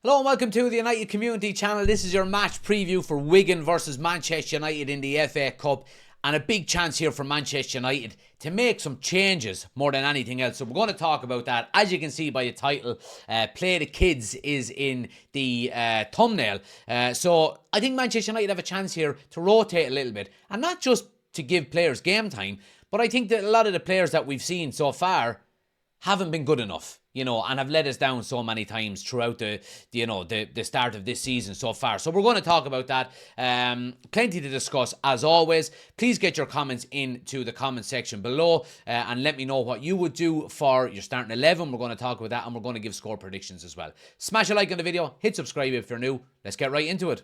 Hello and welcome to the United Community Channel. This is your match preview for Wigan versus Manchester United in the FA Cup, and a big chance here for Manchester United to make some changes more than anything else. So we're going to talk about that. As you can see by the title, Play the Kids is in the thumbnail. So I think Manchester United have a chance here to rotate a little bit, and not just to give players game time, but I think that a lot of the players that we've seen so far haven't been good enough, and have let us down so many times throughout the start of this season so far. So we're going to talk about that. Plenty to discuss as always. Please get your comments into the comment section below and let me know what you would do for your starting 11. We're going to talk about that, and we're going to give score predictions as well. Smash a like on the video, hit subscribe if you're new. Let's get right into it.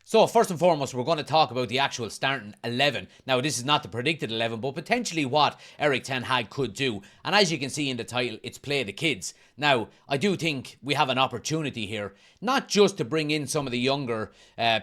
So first and foremost, we're going to talk about the actual starting 11. Now, this is not the predicted 11, but potentially what Erik ten Hag could do. And as you can see in the title, it's Play the Kids. Now, I do think we have an opportunity here, not just to bring in some of the younger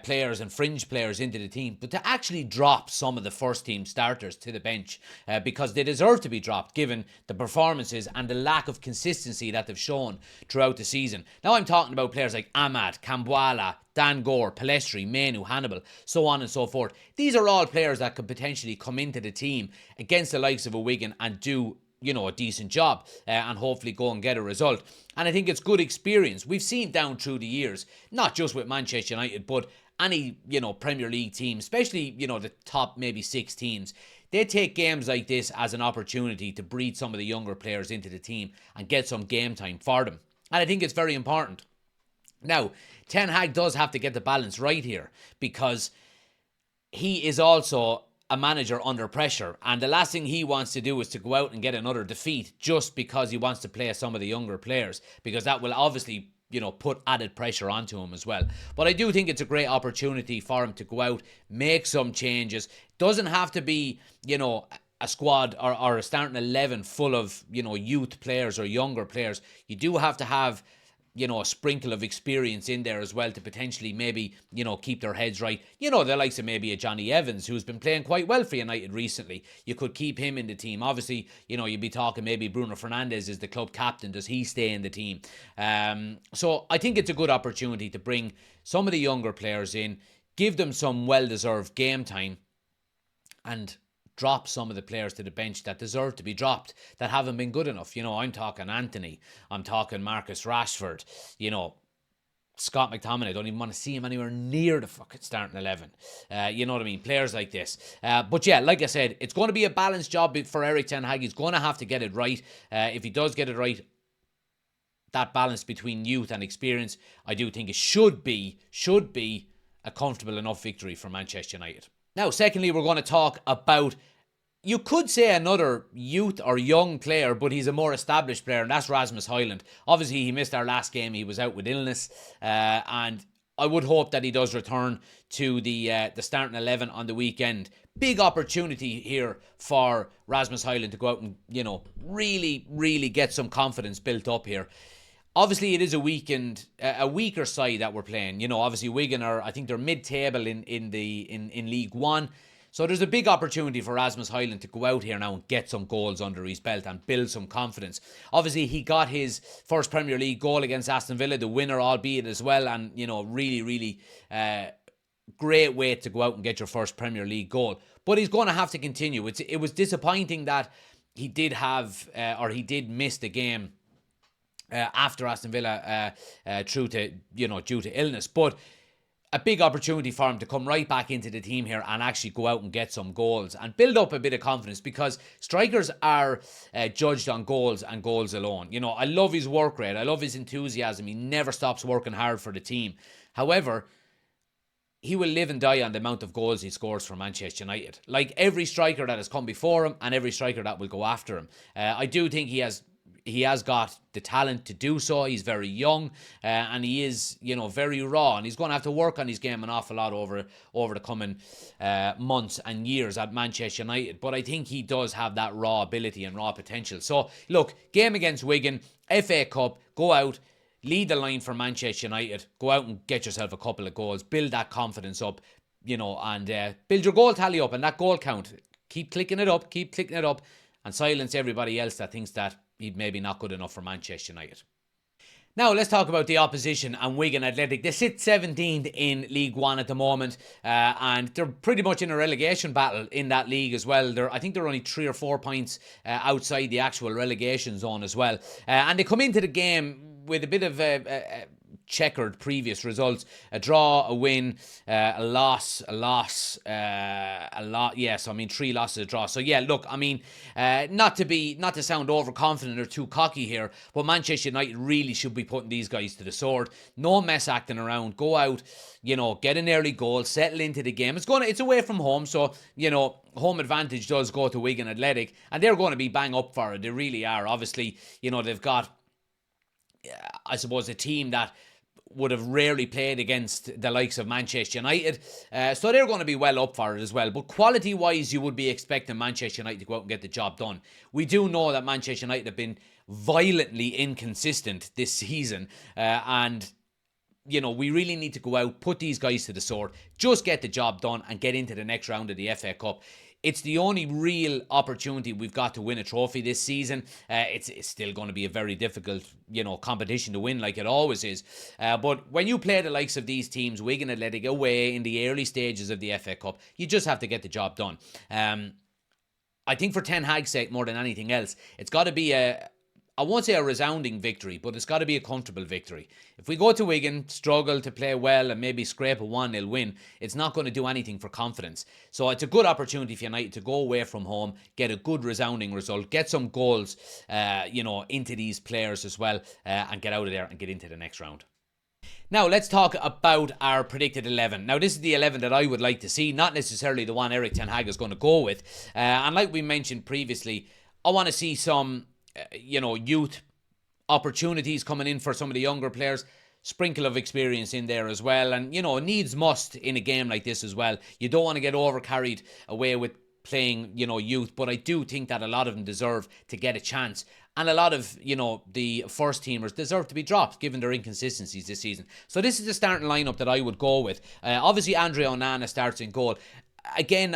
players and fringe players into the team, but to actually drop some of the first team starters to the bench because they deserve to be dropped given the performances and the lack of consistency that they've shown throughout the season. Now, I'm talking about players like Ahmad, Kambuala, Dan Gore, Palestri, Menu, Hannibal, so on and so forth. These are all players that could potentially come into the team against the likes of a Wigan and do, a decent job and hopefully go and get a result. And I think it's good experience. We've seen down through the years, not just with Manchester United, but any, Premier League team, especially, the top maybe 6 teams. They take games like this as an opportunity to breed some of the younger players into the team and get some game time for them. And I think it's very important. Now, Ten Hag does have to get the balance right here because he is also a manager under pressure, and the last thing he wants to do is to go out and get another defeat just because he wants to play some of the younger players, because that will obviously put added pressure onto him as well. But I do think it's a great opportunity for him to go out, make some changes. Doesn't have to be, a squad or a starting 11 full of, youth players or younger players. You do have to have a sprinkle of experience in there as well to potentially maybe, keep their heads right. The likes of maybe a Johnny Evans, who's been playing quite well for United recently. You could keep him in the team. Obviously, you'd be talking maybe Bruno Fernandes is the club captain. Does he stay in the team? So I think it's a good opportunity to bring some of the younger players in, give them some well-deserved game time, and drop some of the players to the bench that deserve to be dropped, that haven't been good enough. I'm talking Anthony. I'm talking Marcus Rashford. Scott McTominay. I don't even want to see him anywhere near the fucking starting 11. You know what I mean? Players like this. But yeah, like I said, it's going to be a balanced job for Erik ten Hag. He's going to have to get it right. If he does get it right, that balance between youth and experience, I do think it should be a comfortable enough victory for Manchester United. Now, secondly, we're going to talk about, you could say another youth or young player, but he's a more established player, and that's Rasmus Haaland. Obviously, he missed our last game. He was out with illness, and I would hope that he does return to the starting 11 on the weekend. Big opportunity here for Rasmus Haaland to go out and, really, really get some confidence built up here. Obviously, it is a weaker side that we're playing. Obviously, Wigan I think they're mid-table in League One. So there's a big opportunity for Rasmus Haaland to go out here now and get some goals under his belt and build some confidence. Obviously, he got his first Premier League goal against Aston Villa, the winner albeit as well, and, really, really great way to go out and get your first Premier League goal. But he's going to have to continue. It was disappointing that he did miss the game after Aston Villa due to illness, but a big opportunity for him to come right back into the team here and actually go out and get some goals and build up a bit of confidence, because strikers are judged on goals and goals alone. I love his work rate. I love his enthusiasm. He never stops working hard for the team. However, he will live and die on the amount of goals he scores for Manchester United. Like every striker that has come before him and every striker that will go after him. I do think he has got the talent to do so. He's very young and he is, very raw, and he's going to have to work on his game an awful lot over the coming months and years at Manchester United. But I think he does have that raw ability and raw potential. So, look, game against Wigan, FA Cup, go out, lead the line for Manchester United. Go out and get yourself a couple of goals. Build that confidence up, and build your goal tally up and that goal count. Keep clicking it up, and silence everybody else that thinks that he's maybe not good enough for Manchester United. Now, let's talk about the opposition and Wigan Athletic. They sit 17th in League One at the moment, and they're pretty much in a relegation battle in that league as well. I think they're only 3 or 4 points outside the actual relegation zone as well. And they come into the game with a bit of checkered previous results: a draw, a win, a loss, a lot. Yes, I mean 3 losses, a draw. So yeah, look, I mean, not to sound overconfident or too cocky here, but Manchester United really should be putting these guys to the sword. No mess acting around. Go out, get an early goal, settle into the game. It's away from home, so home advantage does go to Wigan Athletic, and they're going to be bang up for it. They really are. Obviously, they've got, I suppose, a team that would have rarely played against the likes of Manchester United. So they're going to be well up for it as well. But quality-wise, you would be expecting Manchester United to go out and get the job done. We do know that Manchester United have been violently inconsistent this season. And we really need to go out, put these guys to the sword, just get the job done and get into the next round of the FA Cup. It's the only real opportunity we've got to win a trophy this season. It's still going to be a very difficult, competition to win, like it always is. But when you play the likes of these teams, Wigan Athletic away in the early stages of the FA Cup, you just have to get the job done. I think for Ten Hag's sake, more than anything else, it's got to be I won't say a resounding victory, but it's got to be a comfortable victory. If we go to Wigan, struggle to play well and maybe scrape a 1-0 win, it's not going to do anything for confidence. So it's a good opportunity for United to go away from home, get a good resounding result, get some goals, into these players as well, and get out of there and get into the next round. Now, let's talk about our predicted 11. Now, this is the 11 that I would like to see, not necessarily the one Erik ten Hag is going to go with. And like we mentioned previously, I want to see some youth opportunities coming in for some of the younger players, sprinkle of experience in there as well, and needs must in a game like this as well. You don't want to get over carried away with playing youth, but I do think that a lot of them deserve to get a chance, and a lot of the first teamers deserve to be dropped given their inconsistencies this season. So this is the starting lineup that I would go with. Obviously Andre Onana starts in goal. Again,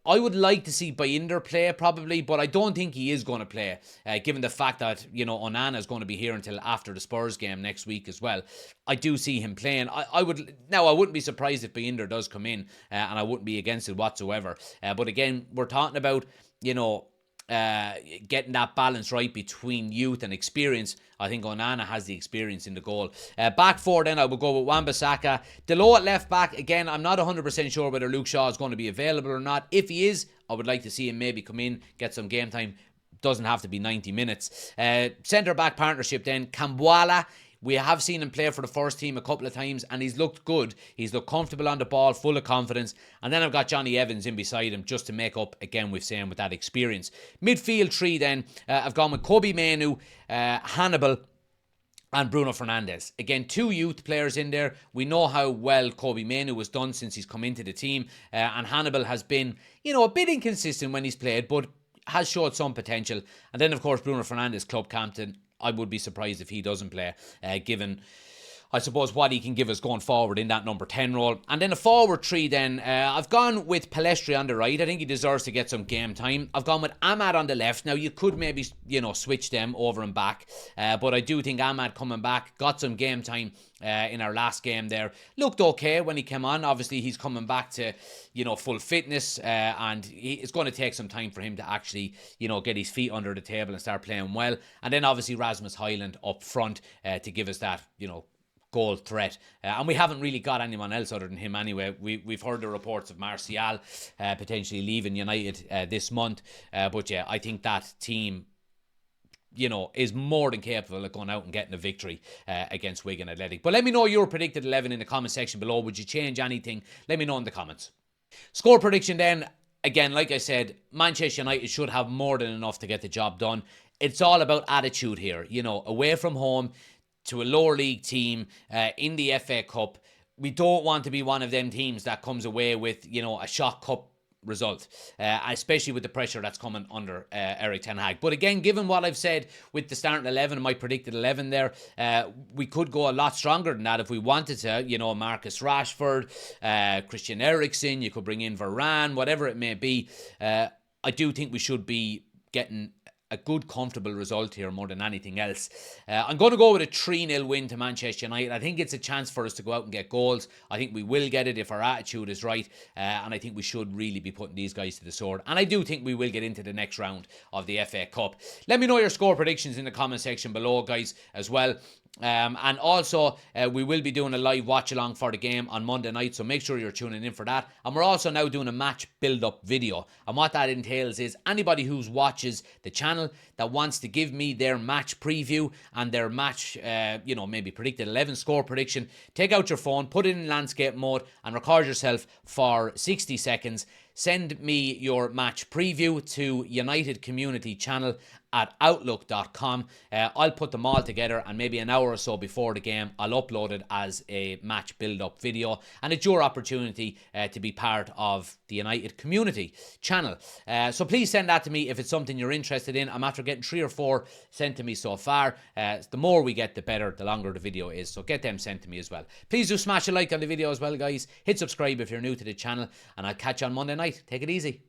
I would like to see Baynder play probably, but I don't think he is going to play, given the fact that, Onana is going to be here until after the Spurs game next week as well. I do see him playing. I wouldn't be surprised if Baynder does come in, and I wouldn't be against it whatsoever. But again, we're talking about, getting that balance right between youth and experience. I think Onana has the experience in the goal. Back four then, I will go with Wan-Bissaka. Delo at left back. Again, I'm not 100% sure whether Luke Shaw is going to be available or not. If he is, I would like to see him maybe come in, get some game time. Doesn't have to be 90 minutes. Centre back partnership then, Kambwala. We have seen him play for the first team a couple of times, and he's looked good. He's looked comfortable on the ball, full of confidence. And then I've got Johnny Evans in beside him just to make up, again, we've seen with that experience. Midfield three then, I've gone with Kobe Manu, Hannibal, and Bruno Fernandes. Again, 2 youth players in there. We know how well Kobe Manu has done since he's come into the team. And Hannibal has been, a bit inconsistent when he's played, but has showed some potential. And then, of course, Bruno Fernandes, club captain. I would be surprised if he doesn't play, given, I suppose, what he can give us going forward in that number 10 role. And then a forward three then, I've gone with Pellistri on the right. I think he deserves to get some game time. I've gone with Ahmad on the left. Now, you could maybe, switch them over and back. But I do think Ahmad coming back, got some game time in our last game there. Looked okay when he came on. Obviously, he's coming back to, full fitness. And it's going to take some time for him to actually, get his feet under the table and start playing well. And then, obviously, Rasmus Haaland up front to give us that, goal threat. And we haven't really got anyone else other than him anyway. We've heard the reports of Martial potentially leaving United this month. But yeah, I think that team, is more than capable of going out and getting a victory against Wigan Athletic. But let me know your predicted 11 in the comment section below. Would you change anything? Let me know in the comments. Score prediction then. Again, like I said, Manchester United should have more than enough to get the job done. It's all about attitude here. Away from home, to a lower league team in the FA Cup. We don't want to be one of them teams that comes away with, a shock cup result, especially with the pressure that's coming under Erik ten Hag. But again, given what I've said with the starting 11, my predicted 11 there, we could go a lot stronger than that if we wanted to. You know, Marcus Rashford, Christian Eriksen, you could bring in Varane, whatever it may be. I do think we should be getting a good, comfortable result here more than anything else. I'm going to go with a 3-0 win to Manchester United. I think it's a chance for us to go out and get goals. I think we will get it if our attitude is right, and I think we should really be putting these guys to the sword. And I do think we will get into the next round of the FA Cup. Let me know your score predictions in the comment section below, guys, as well. And also, we will be doing a live watch along for the game on Monday night, so make sure you're tuning in for that. And we're also now doing a match build-up video, and what that entails is anybody who watches the channel that wants to give me their match preview and their match, maybe predicted 11 score prediction, take out your phone, put it in landscape mode, and record yourself for 60 seconds. Send me your match preview to United Community Channel at outlook.com. I'll put them all together, and maybe an hour or so before the game, I'll upload it as a match build-up video. And it's your opportunity to be part of the United Community Channel. So please send that to me if it's something you're interested in. I'm after getting 3 or 4 sent to me so far. The more we get, the better, the longer the video is. So get them sent to me as well. Please do smash a like on the video as well, guys. Hit subscribe if you're new to the channel, and I'll catch you on Monday night. Take it easy.